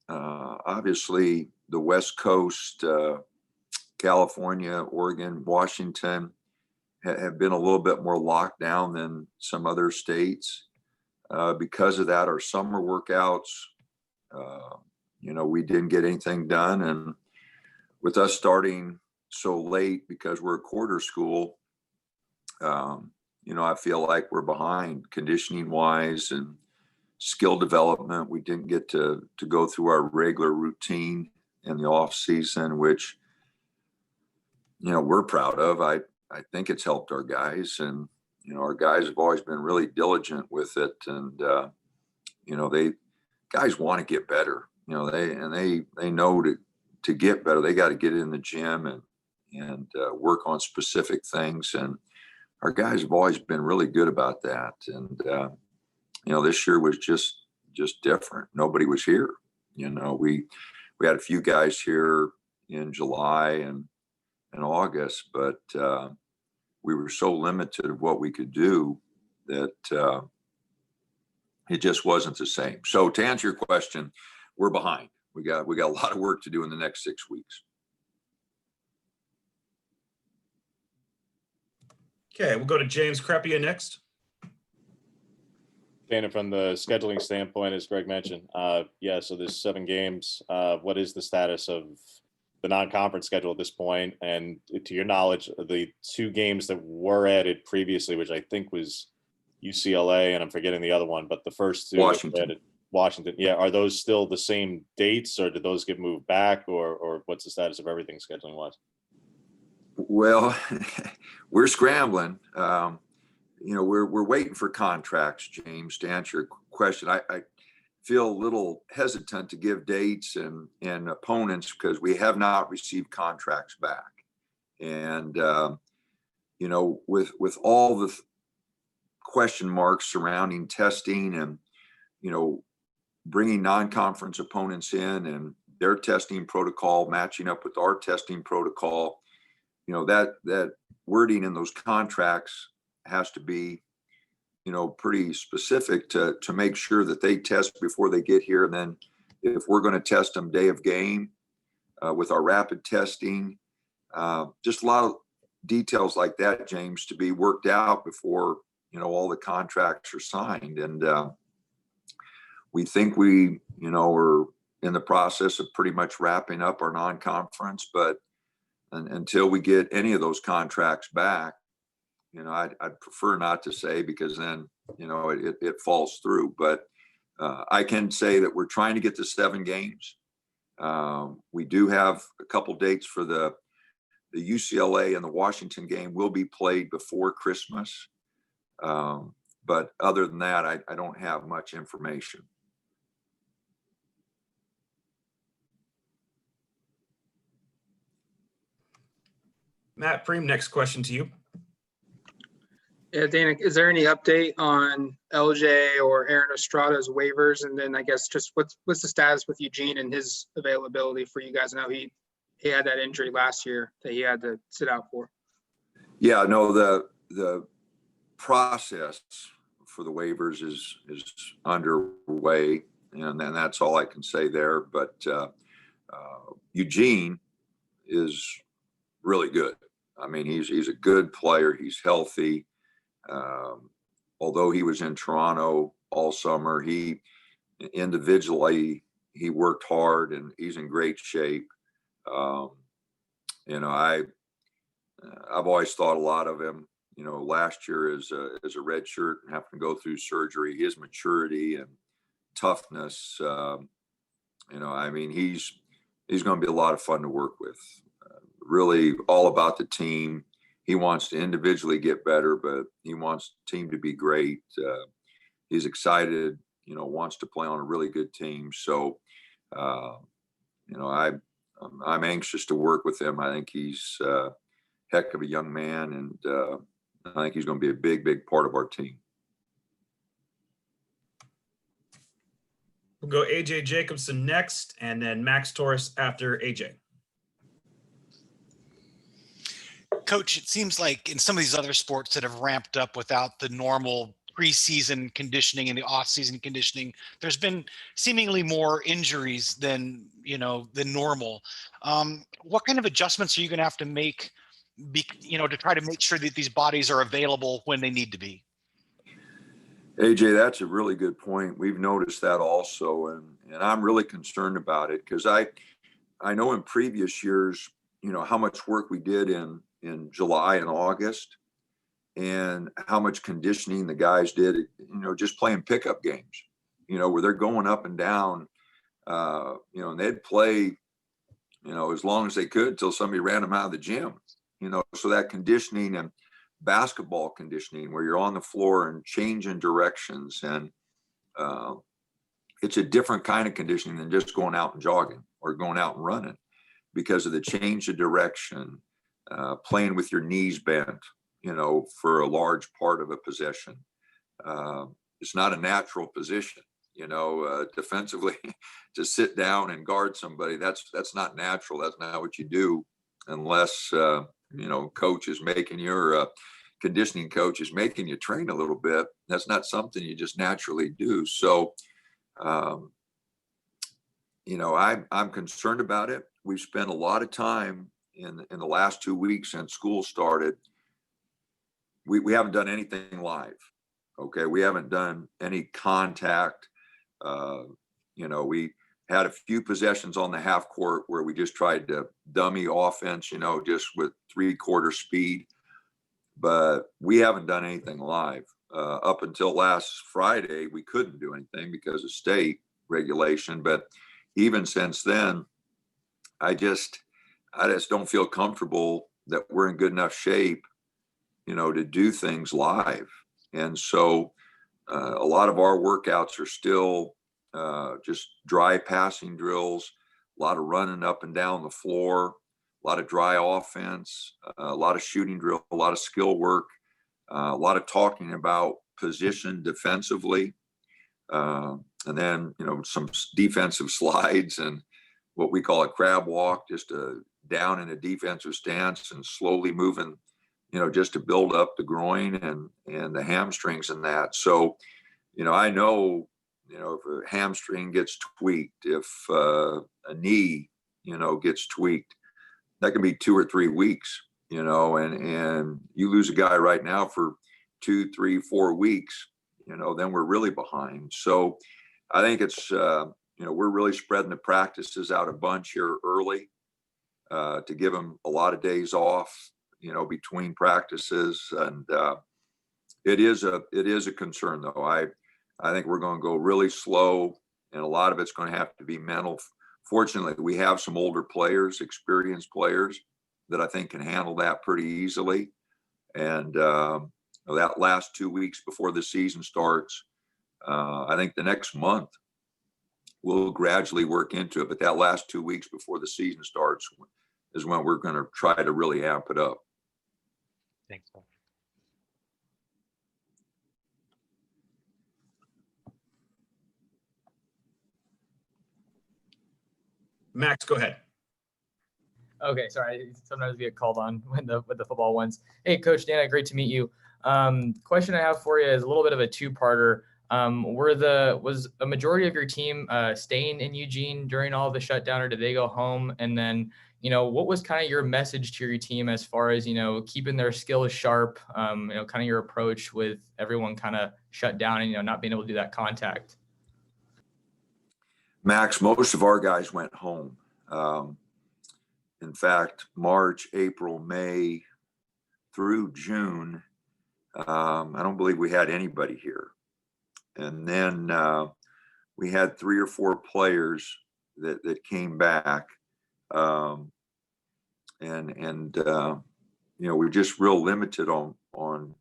Obviously, the West Coast, California, Oregon, Washington have been a little bit more locked down than some other states. Because of that, our summer workouts, we didn't get anything done. And with us starting so late because we're a quarter school, I feel like we're behind conditioning wise and skill development. We didn't get to go through our regular routine in the off season, which, we're proud of. I think it's helped our guys, and, our guys have always been really diligent with it. And, they guys want to get better, they know to get better, they got to get in the gym and work on specific things. And our guys have always been really good about that. And, this year was just different. Nobody was here. We had a few guys here in July and August, but we were so limited of what we could do that it just wasn't the same. So to answer your question, we're behind. We got a lot of work to do in the next 6 weeks. Okay, we'll go to James Crepia next. Dana, from the scheduling standpoint, as Greg mentioned, so there's 7 games. What is the status of the non-conference schedule at this point? And to your knowledge, the 2 games that were added previously, which I think was UCLA, and I'm forgetting the other one, but the first 2 Washington. Yeah, are those still the same dates, or did those get moved back, or what's the status of everything scheduling wise? Well, we're scrambling. We're waiting for contracts, James, to answer your question. I feel a little hesitant to give dates and opponents because we have not received contracts back. And, with all the question marks surrounding testing and, bringing non-conference opponents in and their testing protocol matching up with our testing protocol, that wording in those contracts has to be, pretty specific to make sure that they test before they get here. And then if we're going to test them day of game with our rapid testing, just a lot of details like that, James, to be worked out before, all the contracts are signed. And we think we, are in the process of pretty much wrapping up our non-conference, but until we get any of those contracts back, I'd prefer not to say, because then, it falls through. But I can say that we're trying to get to 7 games. We do have a couple dates for the UCLA and the Washington game will be played before Christmas. But other than that, I don't have much information. Matt Preem, next question to you. Yeah, Dana, is there any update on LJ or Aaron Estrada's waivers? And then I guess just what's the status with Eugene and his availability for you guys? I know he had that injury last year that he had to sit out for. Yeah, no, the process for the waivers is underway, and that's all I can say there. But Eugene is really good. I mean, he's a good player. He's healthy. Although he was in Toronto all summer, he individually worked hard and he's in great shape. I've always thought a lot of him. Last year as a red shirt and having to go through surgery, his maturity and toughness. I mean, he's going to be a lot of fun to work with. Really all about the team. He wants to individually get better, but he wants the team to be great. He's excited, wants to play on a really good team. So, I'm anxious to work with him. I think he's a heck of a young man, and I think he's going to be a big, big part of our team. We'll go AJ Jacobson next, and then Max Torres after AJ. Coach, it seems like in some of these other sports that have ramped up without the normal preseason conditioning and the off-season conditioning, there's been seemingly more injuries than normal. What kind of adjustments are you going to have to make, to try to make sure that these bodies are available when they need to be? AJ, that's a really good point. We've noticed that also, and I'm really concerned about it because I know in previous years, how much work we did in July and August, and how much conditioning the guys did, just playing pickup games, where they're going up and down, and they'd play, as long as they could till somebody ran them out of the gym, so that conditioning and basketball conditioning where you're on the floor and changing directions, and it's a different kind of conditioning than just going out and jogging or going out and running because of the change of direction, playing with your knees bent, for a large part of a possession. It's not a natural position, defensively to sit down and guard somebody. That's not natural. That's not what you do unless, coach is making your conditioning coach is making you train a little bit. That's not something you just naturally do. So, I'm concerned about it. We've spent a lot of time in the last 2 weeks since school started. We haven't done anything live. Okay. We haven't done any contact. We had a few possessions on the half court where we just tried to dummy offense, just with 3/4 speed, but we haven't done anything live. Up until last Friday, we couldn't do anything because of state regulation. But even since then, I just don't feel comfortable that we're in good enough shape, to do things live. And so a lot of our workouts are still just dry passing drills, a lot of running up and down the floor, a lot of dry offense, a lot of shooting drill, a lot of skill work, a lot of talking about position defensively, and then, some defensive slides and what we call a crab walk, just down in a defensive stance and slowly moving, just to build up the groin and the hamstrings and that. So, I know, if a hamstring gets tweaked, if a knee, gets tweaked, that can be 2 or 3 weeks, and you lose a guy right now for 2, 3, 4 weeks, then we're really behind. So I think it's, we're really spreading the practices out a bunch here early to give them a lot of days off, between practices. And it is a concern though. I think we're going to go really slow, and a lot of it's going to have to be mental. Fortunately, we have some older players, experienced players that I think can handle that pretty easily. And that last 2 weeks before the season starts, I think the next month we'll gradually work into it. But that last 2 weeks before the season starts is when we're going to try to really amp it up. Thanks. Max, go ahead. Okay, sorry. Sometimes we get called on with the football ones. Hey, Coach Dana, great to meet you. Question I have for you is a little bit of a two-parter. Was a majority of your team staying in Eugene during all the shutdown, or did they go home? And then, what was kind of your message to your team as far as, keeping their skills sharp, kind of your approach with everyone kind of shut down and, not being able to do that contact? Max, most of our guys went home. In fact, March, April, May through June, I don't believe we had anybody here. And then we had 3 or 4 players that came back. We're just real limited on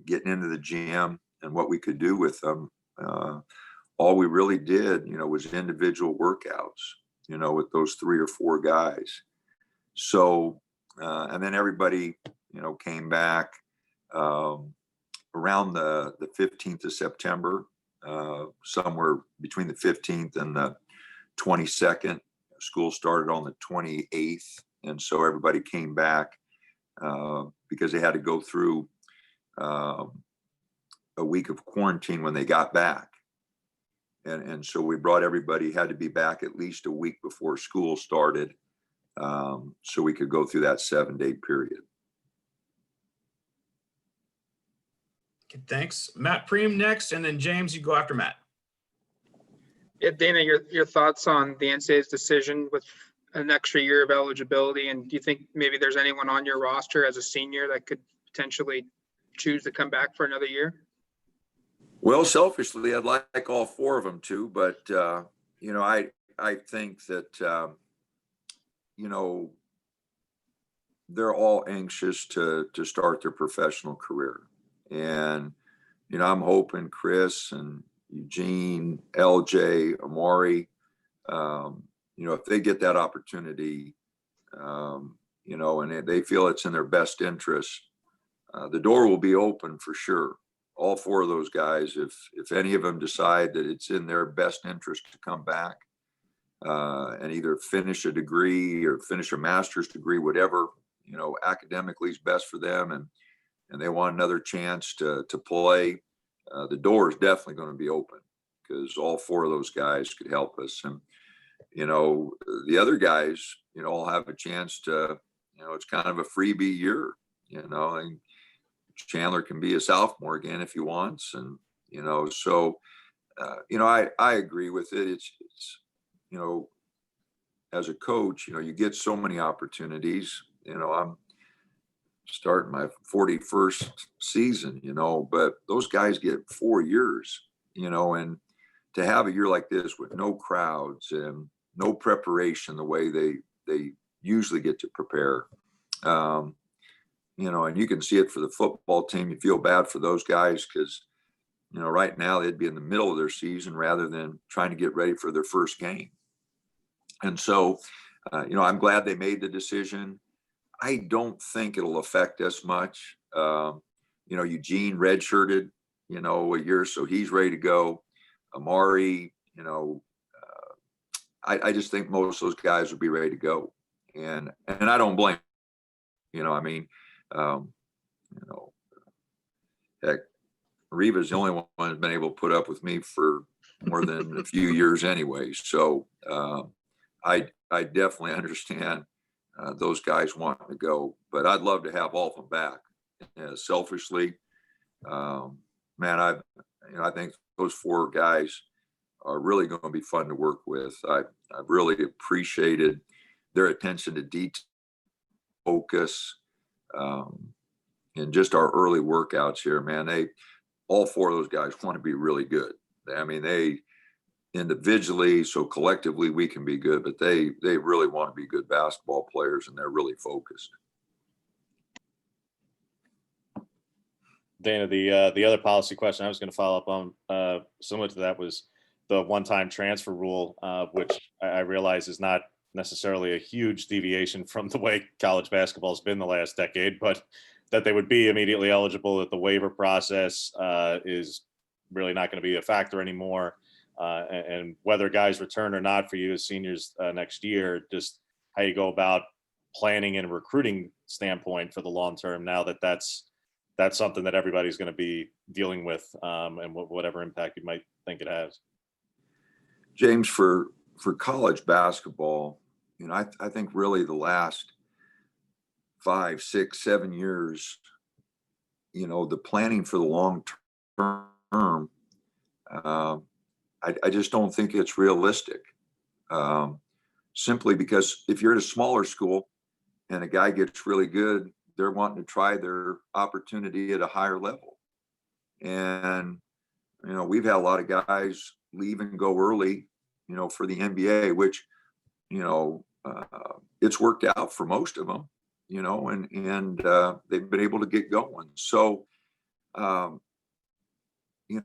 getting into the gym and what we could do with them. All we really did, was individual workouts, with those 3 or 4 guys. So, and then everybody, came back around the 15th of September, somewhere between the 15th and the 22nd. School started on the 28th. And so everybody came back because they had to go through a week of quarantine when they got back. And so we brought everybody, had to be back at least a week before school started, so we could go through that 7-day period. Okay, thanks. Matt Preem next, and then James, you go after Matt. Yeah, Dana, your thoughts on the NCAA's decision with an extra year of eligibility, and do you think maybe there's anyone on your roster as a senior that could potentially choose to come back for another year? Well, selfishly, I'd like all 4 of them to, but you know, I think that you know, they're all anxious to start their professional career, and you know, I'm hoping Chris and Eugene, LJ, Amari, you know, if they get that opportunity, you know, and they feel it's in their best interest, the door will be open for sure. All 4 of those guys, if any of them decide that it's in their best interest to come back and either finish a degree or finish a master's degree, whatever, you know, academically is best for them, and they want another chance to play, the door is definitely going to be open, because all 4 of those guys could help us. And you know, the other guys, you know, all have a chance to, you know, it's kind of a freebie year, you know, and Chandler can be a sophomore again if he wants. And, you know, so, you know, I agree with it. It's, you know, as a coach, you know, you get so many opportunities. You know, I'm starting my 41st season, you know, but those guys get 4 years, you know, and to have a year like this with no crowds and no preparation the way they usually get to prepare, you know, and you can see it for the football team. You feel bad for those guys because, you know, right now they'd be in the middle of their season rather than trying to get ready for their first game. And so, you know, I'm glad they made the decision. I don't think it'll affect us much. You know, Eugene redshirted, you know, a year, so he's ready to go. Amari, you know, I just think most of those guys will be ready to go, and I don't blame them. You know, I mean, you know, heck, Reva's the only one who's been able to put up with me for more than a few years anyway. So I definitely understand those guys wanting to go, but I'd love to have all of them back. Selfishly, man, I think those 4 guys are really going to be fun to work with. I've really appreciated their attention to detail, focus, and just our early workouts here, man. All 4 of those guys want to be really good. I mean, they individually, so collectively we can be good, but they really want to be good basketball players, and they're really focused. Dana, the other policy question I was going to follow up on, similar to that, was the one-time transfer rule, which I realize is not necessarily a huge deviation from the way college basketball has been the last decade, but that they would be immediately eligible, that the waiver process is really not going to be a factor anymore, and whether guys return or not for you as seniors next year, just how you go about planning and recruiting standpoint for the long term, now that that's something that everybody's going to be dealing with, and whatever impact you might think it has. James, for college basketball, you know, I think really the last 5, 6, 7 years, you know, the planning for the long term, I just don't think it's realistic. Simply because if you're at a smaller school and a guy gets really good, they're wanting to try their opportunity at a higher level. And, you know, we've had a lot of guys leave and go early, you know, for the NBA, which, you know, it's worked out for most of them, you know, and they've been able to get going. So, you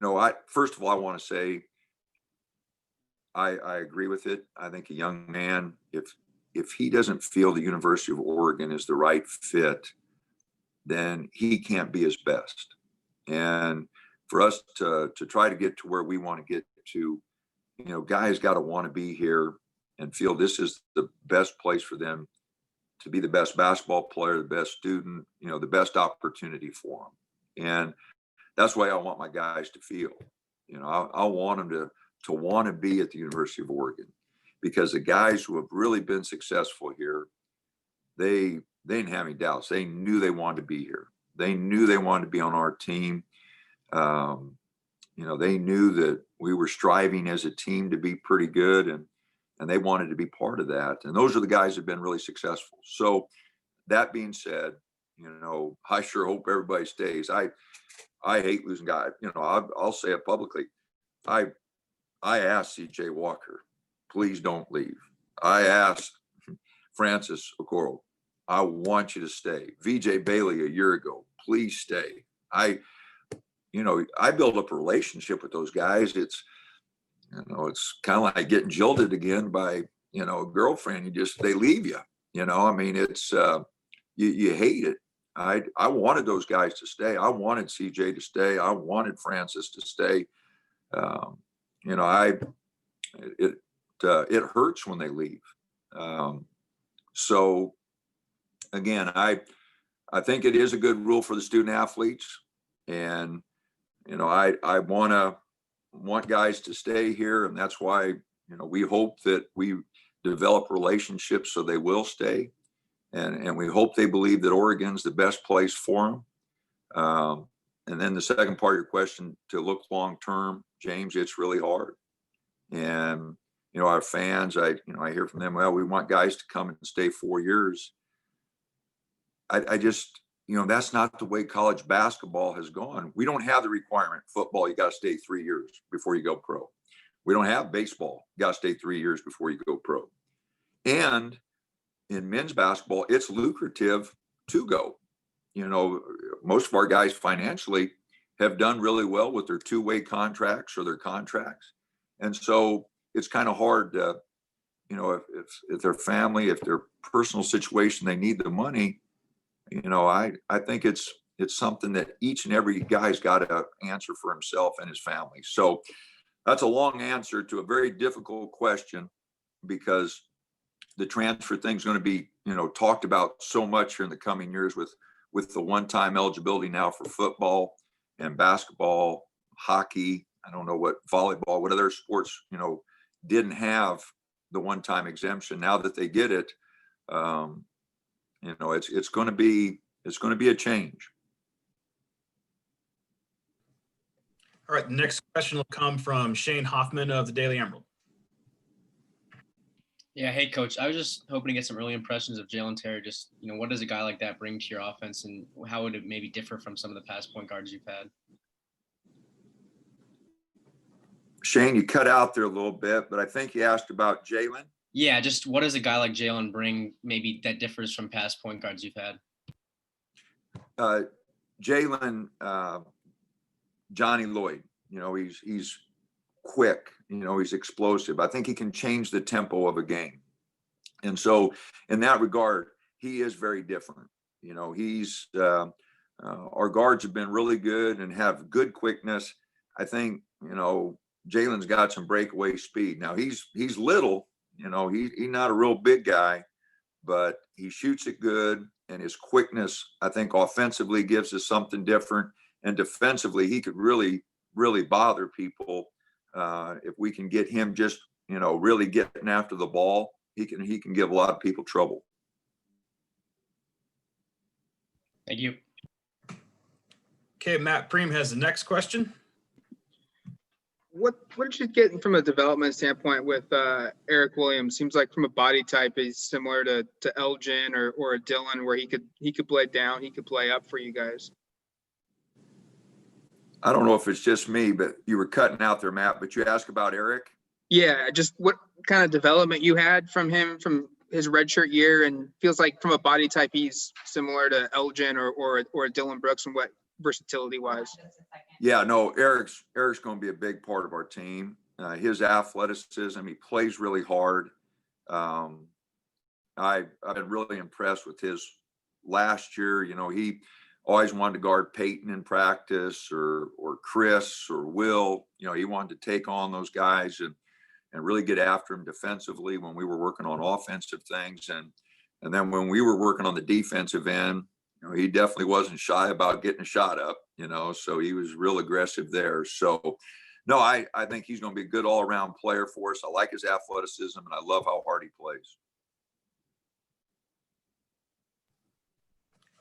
know, first of all, I want to say, I agree with it. I think a young man, if he doesn't feel the University of Oregon is the right fit, then he can't be his best. And for us to try to get to where we want to get to, you know, guys got to want to be here and feel this is the best place for them to be the best basketball player, the best student, you know, the best opportunity for them. And that's the way I want my guys to feel. You know, I want them to want to be at the University of Oregon, because the guys who have really been successful here, they didn't have any doubts. They knew they wanted to be here. They knew they wanted to be on our team. You know, they knew that we were striving as a team to be pretty good, and they wanted to be part of that. And those are the guys who've been really successful. So that being said, you know, I sure hope everybody stays. I hate losing guys. You know, I'll say it publicly. I asked CJ Walker, please don't leave. I asked Francis Okoro, I want you to stay. VJ Bailey a year ago, please stay. You know, I built up a relationship with those guys. It's, you know, it's kind of like getting jilted again by, you know, a girlfriend. They leave you, you know, I mean, it's, you hate it. I wanted those guys to stay. I wanted CJ to stay. I wanted Francis to stay. You know, it hurts when they leave. So again, I think it is a good rule for the student athletes, and, you know, I want guys to stay here. And that's why, you know, we hope that we develop relationships so they will stay. And we hope they believe that Oregon's the best place for them. And then the second part of your question, to look long term, James, it's really hard. And, you know, our fans, I hear from them, well, we want guys to come and stay 4 years. I just, you know, that's not the way college basketball has gone. We don't have the requirement. Football, you got to stay 3 years before you go pro. We don't have baseball. You got to stay 3 years before you go pro. And in men's basketball, it's lucrative to go. You know, most of our guys financially have done really well with their two-way contracts or their contracts. And so it's kind of hard to, you know, if their family, if their personal situation, they need the money, you know, I think it's something that each and every guy's got to answer for himself and his family. So that's a long answer to a very difficult question, because the transfer thing's going to be, you know, talked about so much here in the coming years with the one-time eligibility now for football and basketball, hockey. I don't know what volleyball, what other sports, you know, didn't have the one-time exemption. Now that they get it, you know, it's going to be a change. All right, the next question will come from Shane Hoffman of the Daily Emerald. Yeah, hey coach. I was just hoping to get some early impressions of Jalen Terry. Just, you know, what does a guy like that bring to your offense, and how would it maybe differ from some of the past point guards you've had? Shane, you cut out there a little bit, but I think you asked about Jalen. Yeah, just what does a guy like Jalen bring maybe that differs from past point guards you've had? Jalen, Johnny Lloyd, you know, he's quick, you know, he's explosive. I think he can change the tempo of a game. And so in that regard, he is very different. You know, he's our guards have been really good and have good quickness. I think, you know, Jalen's got some breakaway speed. Now he's little, you know, he's not a real big guy, but he shoots it good, and his quickness, I think, offensively gives us something different. And defensively, he could really, really bother people. If we can get him just, you know, really getting after the ball, he can give a lot of people trouble. Thank you. Okay, Matt Preem has the next question. What did you get from a development standpoint with Eric Williams? Seems like from a body type, he's similar to Elgin or a Dylan, where he could play down, he could play up for you guys. I don't know if it's just me, but you were cutting out there, Matt, but you asked about Eric. Yeah, just what kind of development you had from him from his redshirt year, and feels like from a body type, he's similar to Elgin or Dylan Brooks, and what versatility wise. Yeah, no, Eric's going to be a big part of our team. His athleticism, he plays really hard. I've been really impressed with his last year. You know, he always wanted to guard Peyton in practice, or Chris or Will. You know, he wanted to take on those guys and really get after him defensively when we were working on offensive things. And then when we were working on the defensive end, You know, he definitely wasn't shy about getting a shot up, so he was real aggressive there. So, no, I think he's going to be a good all-around player for us. I like his athleticism, and I love how hard he plays.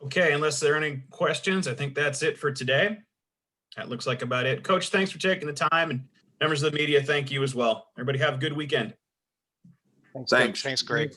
Okay, unless there are any questions, I think that's it for today. That looks like about it. Coach, thanks for taking the time, and members of the media, thank you as well. Everybody have a good weekend. Thanks. Thanks. Thanks, Greg.